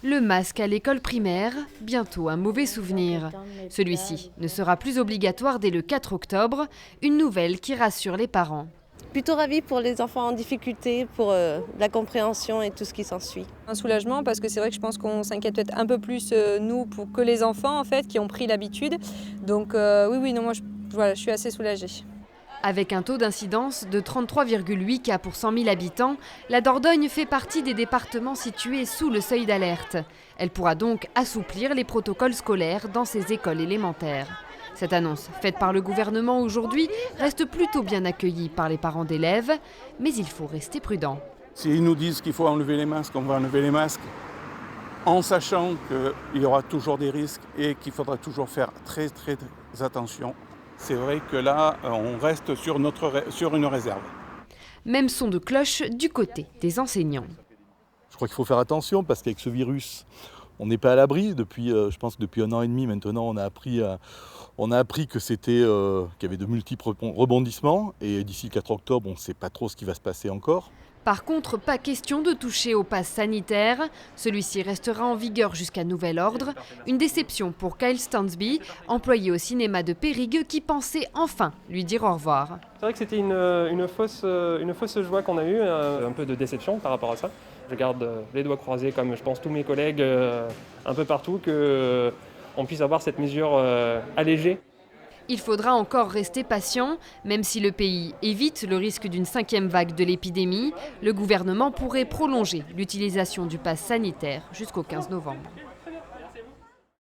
Le masque à l'école primaire, bientôt un mauvais souvenir. Celui-ci ne sera plus obligatoire dès le 4 octobre, une nouvelle qui rassure les parents. Plutôt ravie pour les enfants en difficulté, pour la compréhension et tout ce qui s'ensuit. Un soulagement parce que c'est vrai que je pense qu'on s'inquiète peut-être un peu plus nous que les enfants en fait qui ont pris l'habitude. Donc oui, non, moi je suis assez soulagée. Avec un taux d'incidence de 33,8 cas pour 100 000 habitants, la Dordogne fait partie des départements situés sous le seuil d'alerte. Elle pourra donc assouplir les protocoles scolaires dans ses écoles élémentaires. Cette annonce, faite par le gouvernement aujourd'hui, reste plutôt bien accueillie par les parents d'élèves, mais il faut rester prudent. S'ils nous disent qu'il faut enlever les masques, on va enlever les masques, en sachant qu'il y aura toujours des risques et qu'il faudra toujours faire très attention. C'est vrai que là, on reste sur une réserve. Même son de cloche du côté des enseignants. Je crois qu'il faut faire attention parce qu'avec ce virus, on n'est pas à l'abri. Je pense que depuis 1 an et demi maintenant, on a appris que qu'il y avait de multiples rebondissements. Et d'ici le 4 octobre, on ne sait pas trop ce qui va se passer encore. Par contre, pas question de toucher au pass sanitaire. Celui-ci restera en vigueur jusqu'à nouvel ordre. Une déception pour Kyle Stansby, employé au cinéma de Périgueux, qui pensait enfin lui dire au revoir. C'est vrai que c'était une fausse joie qu'on a eue, un peu de déception par rapport à ça. Je garde les doigts croisés, comme je pense tous mes collègues un peu partout, qu'on puisse avoir cette mesure allégée. Il faudra encore rester patient. Même si le pays évite le risque d'une 5e vague de l'épidémie, le gouvernement pourrait prolonger l'utilisation du pass sanitaire jusqu'au 15 novembre.